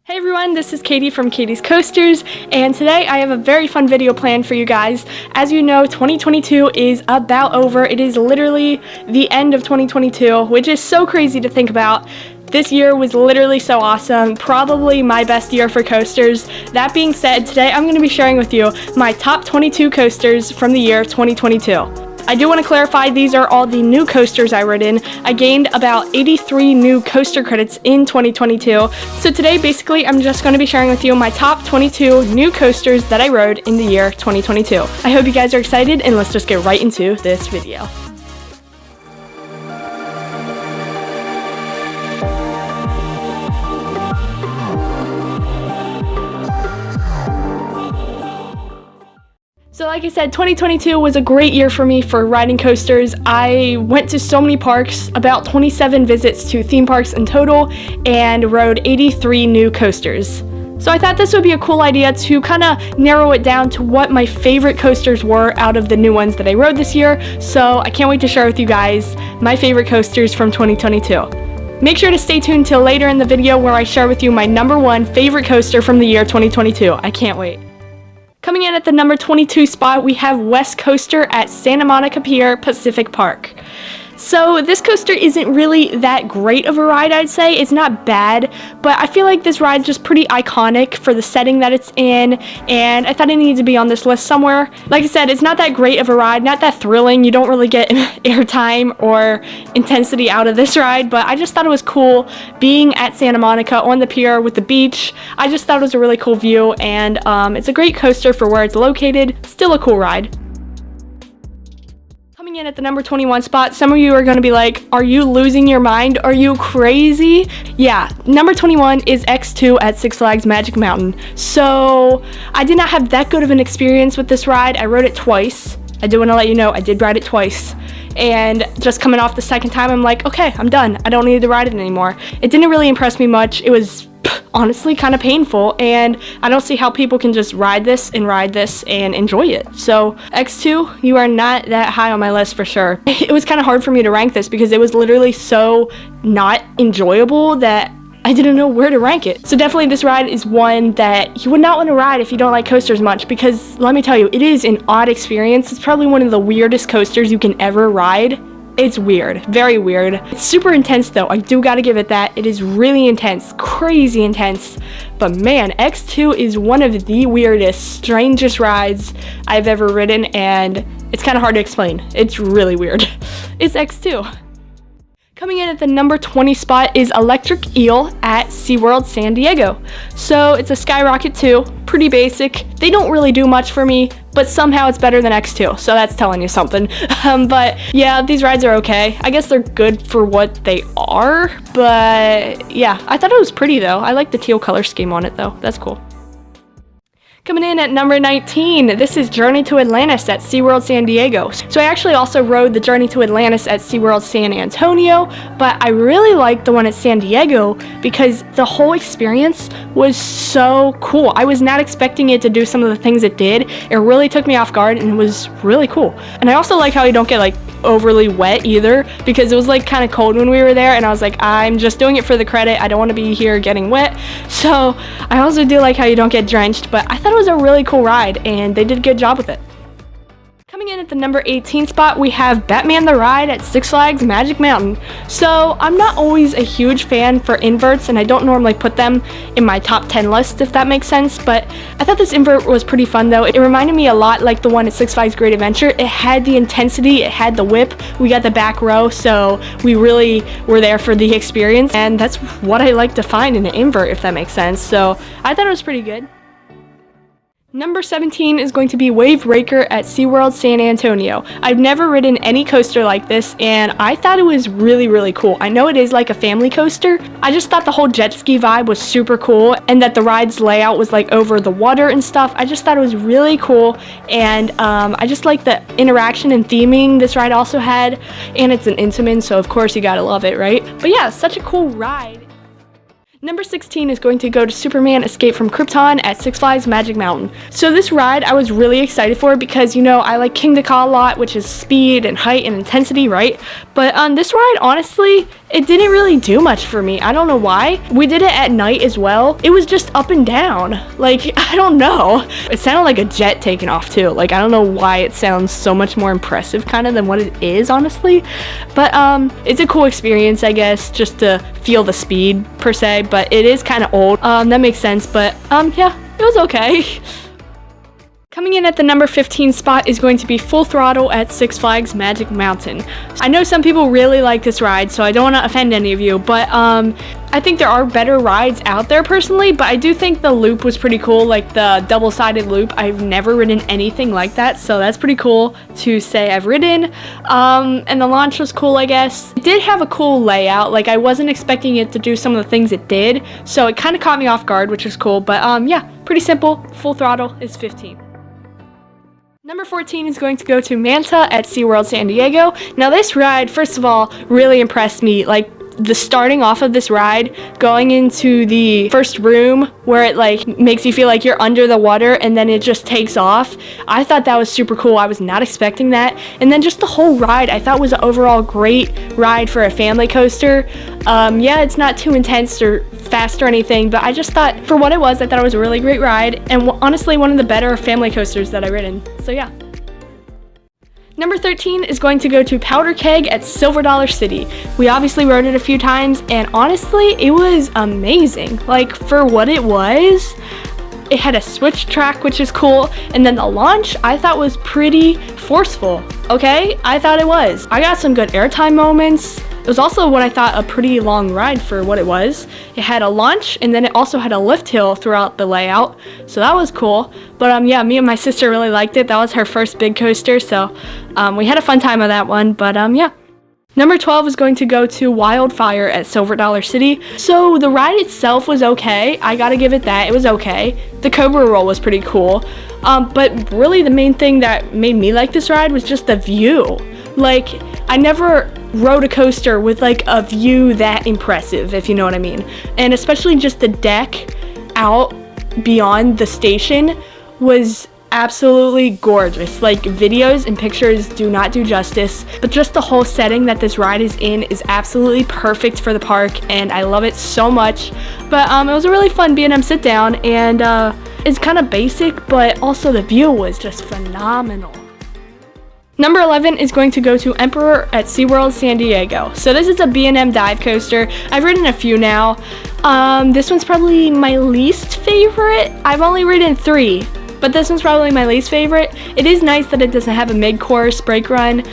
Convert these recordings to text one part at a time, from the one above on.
Hey everyone, this is Katie from Katie's Coasters, and today I have a very fun video planned for you guys. As you know, 2022 is about over. It is literally the end of 2022, which is so crazy to think about. This year was literally so awesome, probably my best year for coasters. That being said, today I'm going to be sharing with you my top 22 coasters from the year 2022. I do want to clarify, these are all the new coasters I rode in. I gained about 83 new coaster credits in 2022. So today, basically, I'm just going to be sharing with you my top 22 new coasters that I rode in the year 2022. I hope you guys are excited, and let's just get right into this video. So like I said, 2022 was a great year for me for riding coasters. I went to so many parks, about 27 visits to theme parks in total, and rode 83 new coasters. So I thought this would be a cool idea to kind of narrow it down to what my favorite coasters were out of the new ones that I rode this year. So I can't wait to share with you guys my favorite coasters from 2022. Make sure to stay tuned till later in the video where I share with you my number one favorite coaster from the year 2022. I can't wait. Coming in at the number 22 spot, we have West Coaster at Santa Monica Pier Pacific Park. So this coaster isn't really that great of a ride, I'd say. It's not bad, but I feel like this ride's just pretty iconic for the setting that it's in, and I thought it needed to be on this list somewhere. Like I said, it's not that great of a ride, not that thrilling. You don't really get airtime or intensity out of this ride, but I just thought it was cool being at Santa Monica on the pier with the beach. I just thought it was a really cool view, and it's a great coaster for where it's located. Still a cool ride. Coming in at the number 21 spot, some of you are going to be like, are you losing your mind? Are you crazy? Yeah, number 21 is X2 at Six Flags Magic Mountain. So I did not have that good of an experience with this ride. I rode it twice. I do want to let you know I did ride it twice. And just coming off the second time, I'm like, okay, I'm done. I don't need to ride it anymore. It didn't really impress me much. It was honestly kind of painful, and I don't see how people can just ride this and enjoy it. So X2, you are not that high on my list for sure. It was kind of hard for me to rank this because it was literally so not enjoyable that I didn't know where to rank it. So definitely this ride is one that you would not want to ride if you don't like coasters much, because let me tell you, it is an odd experience. It's probably one of the weirdest coasters you can ever ride. It's weird, very weird. It's super intense though, I do gotta give it that. It is really intense, crazy intense. But man, X2 is one of the weirdest, strangest rides I've ever ridden, and it's kind of hard to explain. It's really weird. It's X2. Coming in at the number 20 spot is Electric Eel at SeaWorld San Diego. So it's a Skyrocket 2, pretty basic. They don't really do much for me, but somehow it's better than X2, so that's telling you something. But yeah, these rides are okay. I guess they're good for what they are, but yeah, I thought it was pretty though. I like the teal color scheme on it though, that's cool. Coming in at number 19, this is Journey to Atlantis at SeaWorld San Diego. So I actually also rode the Journey to Atlantis at SeaWorld San Antonio, but I really liked the one at San Diego because the whole experience was so cool. I was not expecting it to do some of the things it did. It really took me off guard, and it was really cool. And I also like how you don't get like overly wet either, because it was like kind of cold when we were there, and I was like, I'm just doing it for the credit. I don't want to be here getting wet. So I also do like how you don't get drenched, but I thought it was a really cool ride, and they did a good job with it. Coming in at the number 18 spot, we have Batman the Ride at Six Flags Magic Mountain. So I'm not always a huge fan for inverts, and I don't normally put them in my top 10 list, if that makes sense, but I thought this invert was pretty fun though. It reminded me a lot like the one at Six Flags Great Adventure. It had the intensity, it had the whip. We got the back row, so we really were there for the experience, and that's what I like to find in an invert, if that makes sense. So I thought it was pretty good. Number 17 is going to be Wave Breaker at SeaWorld San Antonio. I've never ridden any coaster like this, and I thought it was really, really cool. I know it is like a family coaster. I just thought the whole jet ski vibe was super cool, and that the ride's layout was like over the water and stuff. I just thought it was really cool, and I just like the interaction and theming this ride also had, and it's an Intamin, so of course you gotta love it, right? But yeah, such a cool ride. Number 16 is going to go to Superman Escape from Krypton at Six Flags Magic Mountain. So this ride I was really excited for because, you know, I like King the Ka a lot, which is speed and height and intensity, right? But this ride, honestly, it didn't really do much for me. I don't know why. We did it at night as well. It was just up and down. Like, I don't know. It sounded like a jet taking off too. Like, I don't know why it sounds so much more impressive kind of than what it is, honestly. But it's a cool experience, I guess, just to feel the speed per se. But it is kind of old. That makes sense. But yeah, it was okay. Coming in at the number 15 spot is going to be Full Throttle at Six Flags Magic Mountain. I know some people really like this ride, so I don't want to offend any of you, but I think there are better rides out there personally, but I do think the loop was pretty cool, like the double-sided loop. I've never ridden anything like that, so that's pretty cool to say I've ridden. And the launch was cool, I guess. It did have a cool layout. Like, I wasn't expecting it to do some of the things it did, so it kind of caught me off guard, which was cool, but yeah, pretty simple. Full Throttle is 15. Number 14 is going to go to Manta at SeaWorld San Diego. Now this ride, first of all, really impressed me. Like, the starting off of this ride, going into the first room where it like makes you feel like you're under the water and then it just takes off. I thought that was super cool. I was not expecting that. And then just the whole ride I thought was an overall great ride for a family coaster. Yeah, it's not too intense or fast or anything, but I just thought for what it was, I thought it was a really great ride and honestly one of the better family coasters that I've ridden. So yeah. Number 13 is going to go to Powder Keg at Silver Dollar City. We obviously rode it a few times, and honestly, it was amazing. Like, for what it was, it had a switch track, which is cool, and then the launch, I thought was pretty forceful, okay? I thought it was. I got some good airtime moments. It was also what I thought a pretty long ride for what it was. It had a launch, and then it also had a lift hill throughout the layout, so that was cool. But yeah, me and my sister really liked it. That was her first big coaster, so we had a fun time on that one, but yeah. Number 12 is going to go to Wildfire at Silver Dollar City. So the ride itself was okay. I gotta give it that. It was okay. The Cobra Roll was pretty cool. But really the main thing that made me like this ride was just the view. Like, I never rode a coaster with like a view that impressive, if you know what I mean. And especially just the deck out beyond the station was absolutely gorgeous. Like, videos and pictures do not do justice, but just the whole setting that this ride is in is absolutely perfect for the park, and I love it so much. But it was a really fun B&M sit down, and it's kind of basic, but also the view was just phenomenal. Number 11 is going to go to Emperor at SeaWorld San Diego. So this is a B&M dive coaster. I've ridden a few now. This one's probably my least favorite. I've only ridden 3, but this one's probably my least favorite. It is nice that it doesn't have a mid-course brake run,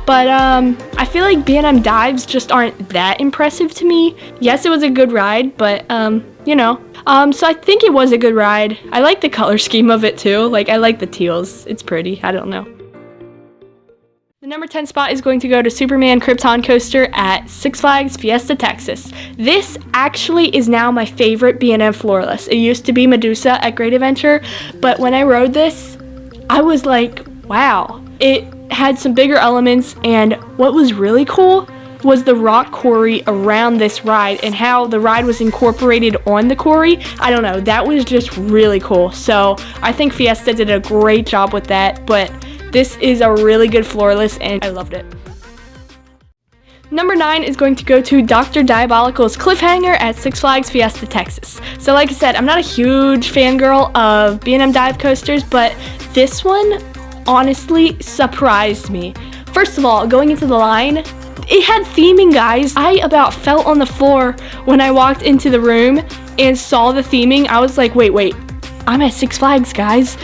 but I feel like B&M dives just aren't that impressive to me. Yes, it was a good ride, but you know. So I think it was a good ride. I like the color scheme of it too. Like, I like the teals. It's pretty. I don't know. The number 10 spot is going to go to Superman Krypton Coaster at Six Flags Fiesta Texas. This actually is now my favorite B&M floorless. It used to be Medusa at Great Adventure, but when I rode this, I was like, wow. It had some bigger elements, and what was really cool was the rock quarry around this ride and how the ride was incorporated on the quarry. I don't know, that was just really cool. So I think Fiesta did a great job with that, but this is a really good floorless, and I loved it. Number 9 is going to go to Dr. Diabolical's Cliffhanger at Six Flags Fiesta Texas. So like I said, I'm not a huge fangirl of B&M dive coasters, but this one honestly surprised me. First of all, going into the line, it had theming, guys. I about fell on the floor when I walked into the room and saw the theming. I was like, wait. I'm at Six Flags, guys.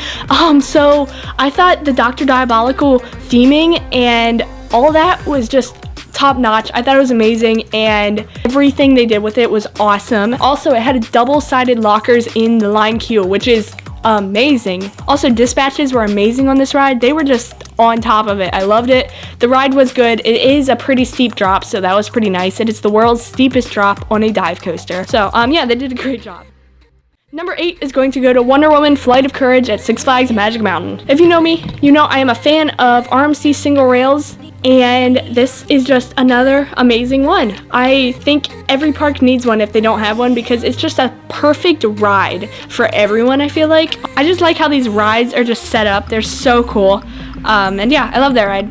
So I thought the Dr. Diabolical theming and all that was just top notch. I thought it was amazing, and everything they did with it was awesome. Also, it had double-sided lockers in the line queue, which is amazing. Also, dispatches were amazing on this ride. They were just on top of it. I loved it. The ride was good. It is a pretty steep drop, so that was pretty nice. It is the world's steepest drop on a dive coaster. So, yeah, they did a great job. Number 8 is going to go to Wonder Woman Flight of Courage at Six Flags Magic Mountain. If you know me, you know I am a fan of RMC single rails, and this is just another amazing one. I think every park needs one if they don't have one, because it's just a perfect ride for everyone, I feel like. I just like how these rides are just set up. They're so cool. And yeah, I love that ride.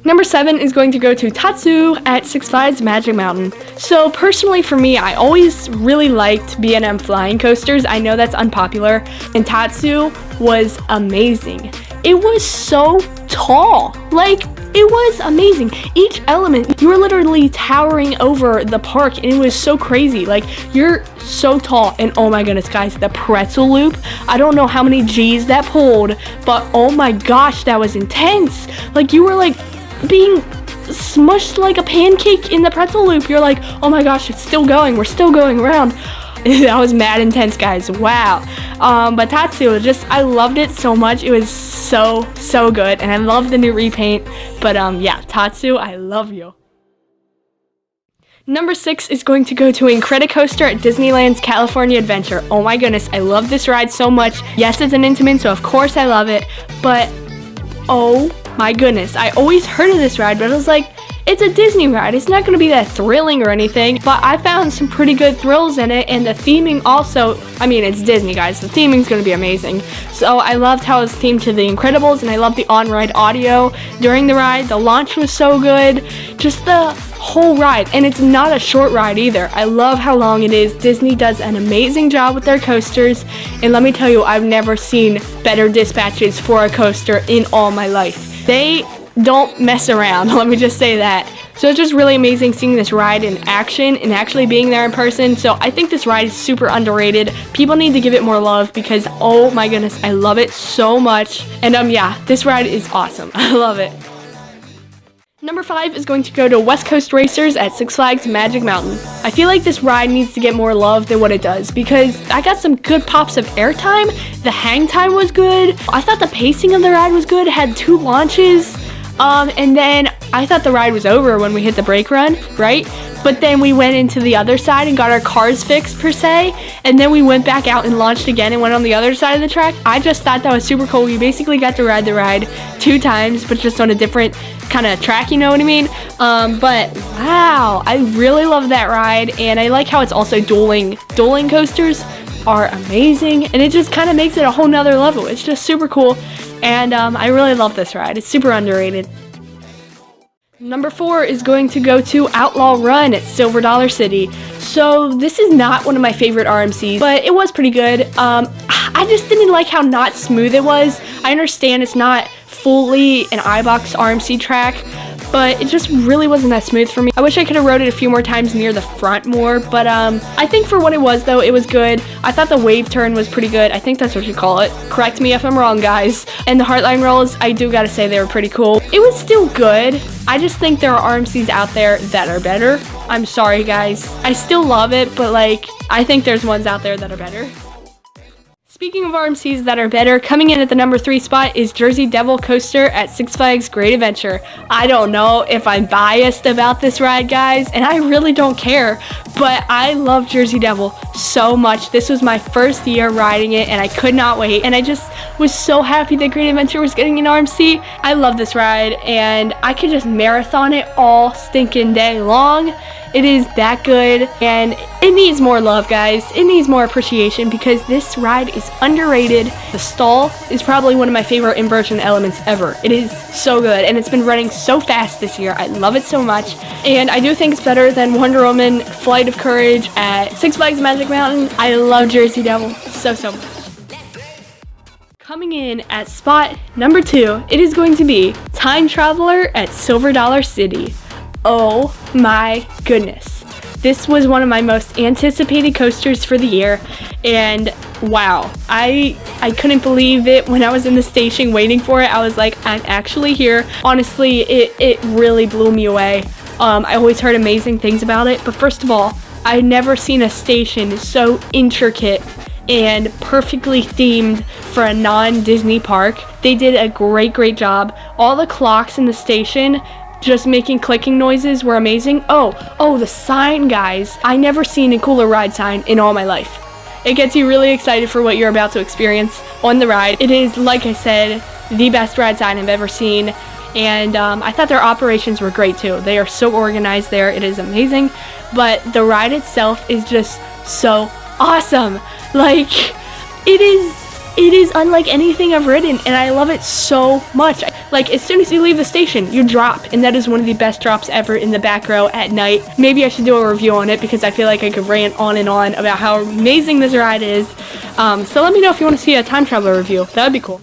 Number 7 is going to go to Tatsu at Six Flags Magic Mountain. So personally for me, I always really liked B&M flying coasters. I know that's unpopular, and Tatsu was amazing. It was so tall. Like, it was amazing. Each element, you were literally towering over the park, and it was so crazy. Like, you're so tall, and oh my goodness, guys, the pretzel loop, I don't know how many G's that pulled, but oh my gosh, that was intense. Like, you were like being smushed like a pancake in the pretzel loop. You're like, oh my gosh, it's still going. We're still going around. That was mad intense, guys. Wow. But Tatsu, I loved it so much. It was so good, and I love the new repaint. But yeah, Tatsu, I love you. Number 6 is going to go to Incredicoaster at Disneyland's California Adventure. Oh my goodness, I love this ride so much. Yes, it's an Intamin, so of course I love it. But oh my goodness, I always heard of this ride, but I was like, it's a Disney ride. It's not going to be that thrilling or anything, but I found some pretty good thrills in it, and the theming also, I mean, it's Disney, guys. The theming's going to be amazing. So I loved how it was themed to The Incredibles, and I loved the on-ride audio during the ride. The launch was so good. Just the whole ride, and it's not a short ride either. I love how long it is. Disney does an amazing job with their coasters, and let me tell you, I've never seen better dispatches for a coaster in all my life. They don't mess around, let me just say that. So it's just really amazing seeing this ride in action and actually being there in person. So I think this ride is super underrated. People need to give it more love because oh my goodness, I love it so much. And yeah, this ride is awesome. I love it. Number 5 is going to go to West Coast Racers at Six Flags Magic Mountain. I feel like this ride needs to get more love than what it does because I got some good pops of airtime. The hang time was good. I thought the pacing of the ride was good. It had 2 launches. And then I thought the ride was over when we hit the brake run, right? But then we went into the other side and got our cars fixed per se, and then we went back out and launched again and went on the other side of the track. I just thought that was super cool. We basically got to ride the ride 2 times, but just on a different kind of track, you know what I mean? But wow, I really love that ride, and I like how it's also dueling. Dueling coasters are amazing, and it just kind of makes it a whole nother level. It's just super cool. And I really love this ride. It's super underrated. Number 4 is going to go to Outlaw Run at Silver Dollar City. So this is not one of my favorite RMCs, but it was pretty good. I just didn't like how not smooth it was. I understand it's not fully an iBox RMC track, but it just really wasn't that smooth for me. I wish I could have rode it a few more times near the front more, but I think for what it was though, it was good. I thought the wave turn was pretty good. I think that's what you call it. Correct me if I'm wrong, guys. And the Heartline rolls, I do gotta say they were pretty cool. It was still good. I just think there are RMCs out there that are better. I'm sorry, guys. I still love it, but like, I think there's ones out there that are better. Speaking of RMCs that are better, coming in at the number 3 spot is Jersey Devil Coaster at Six Flags Great Adventure. I don't know if I'm biased about this ride, guys, and I really don't care, but I love Jersey Devil so much. This was my first year riding it, and I could not wait, and I just was so happy that Great Adventure was getting an RMC. I love this ride, and I could just marathon it all stinking day long. It is that good, and it needs more love, guys. It needs more appreciation because this ride is underrated. The stall is probably one of my favorite inversion elements ever. It is so good, and it's been running so fast this year. I love it so much, and I do think it's better than Wonder Woman Flight of Courage at Six Flags Magic Mountain. I love Jersey Devil so much. Coming in at spot number 2, it is going to be Time Traveler at Silver Dollar City. Oh my goodness. This was one of my most anticipated coasters for the year, and wow, I couldn't believe it when I was in the station waiting for it. I was like, I'm actually here. Honestly, it really blew me away. I always heard amazing things about it, but first of all, I had never seen a station so intricate and perfectly themed for a non-Disney park. They did a great job. All the clocks in the station just making clicking noises were amazing. Oh, the sign, guys. I never seen a cooler ride sign in all my life. It gets you really excited for what you're about to experience on the ride. It is, like I said, the best ride sign I've ever seen. And I thought their operations were great too. They are so organized there. It is amazing. But the ride itself is just so awesome. Like, it is unlike anything I've ridden, and I love it so much. Like, as soon as you leave the station, you drop, and that is one of the best drops ever in the back row at night. Maybe I should do a review on it because I feel like I could rant on and on about how amazing this ride is. So let me know if you want to see a time traveler review. That would be cool.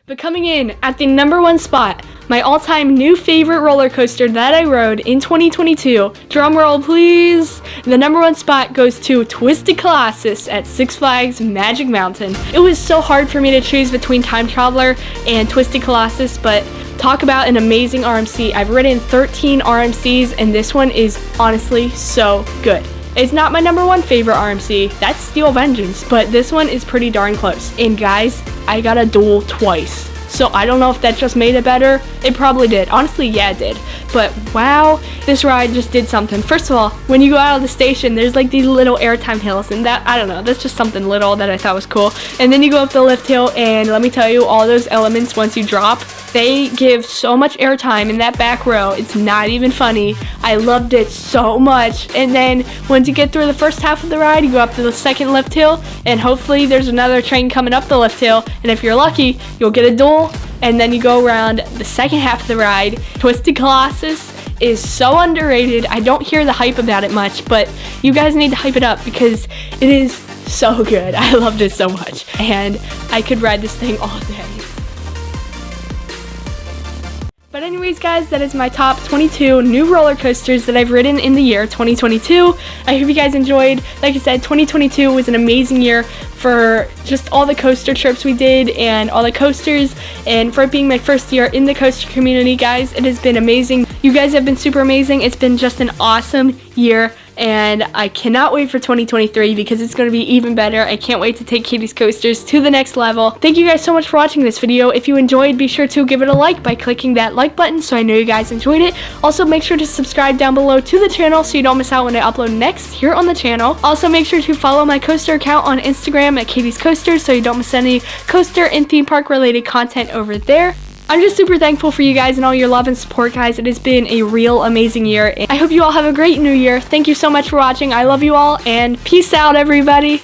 But coming in at the #1 spot, my all-time new favorite roller coaster that I rode in 2022. Drum roll, please. The #1 spot goes to Twisted Colossus at Six Flags Magic Mountain. It was so hard for me to choose between Time Traveler and Twisted Colossus, but talk about an amazing RMC. I've ridden 13 RMCs, and this one is honestly so good. It's not my #1 favorite RMC, that's Steel Vengeance, but this one is pretty darn close. And guys, I got a duel twice. So I don't know if that just made it better. It probably did. Honestly, yeah, it did. But wow, this ride just did something. First of all, when you go out of the station, there's like these little airtime hills, and that, I don't know, that's just something little that I thought was cool. And then you go up the lift hill, and let me tell you, all those elements, once you drop, they give so much airtime in that back row. It's not even funny. I loved it so much. And then once you get through the first half of the ride, you go up to the second lift hill, and hopefully there's another train coming up the lift hill. And if you're lucky, you'll get a duel, and then you go around the second half of the ride. Twisted Colossus is so underrated. I don't hear the hype about it much, but you guys need to hype it up because it is so good. I loved it so much, and I could ride this thing all day. But anyways, guys, that is my top 22 new roller coasters that I've ridden in the year 2022. I hope you guys enjoyed. Like I said, 2022 was an amazing year for just all the coaster trips we did and all the coasters, and for it being my first year in the coaster community, guys, it has been amazing. You guys have been super amazing. It's been just an awesome year, and I cannot wait for 2023 because it's going to be even better. I can't wait to take Katie's Coasters to the next level. Thank you guys so much for watching this video. If you enjoyed, be sure to give it a like by clicking that like button so I know you guys enjoyed it. Also, make sure to subscribe down below to the channel so you don't miss out when I upload next here on the channel. Also, make sure to follow my coaster account on Instagram at Katie's Coasters so you don't miss any coaster and theme park related content over there. I'm just super thankful for you guys and all your love and support, guys. It has been a real amazing year. I hope you all have a great new year. Thank you so much for watching. I love you all, and peace out, everybody.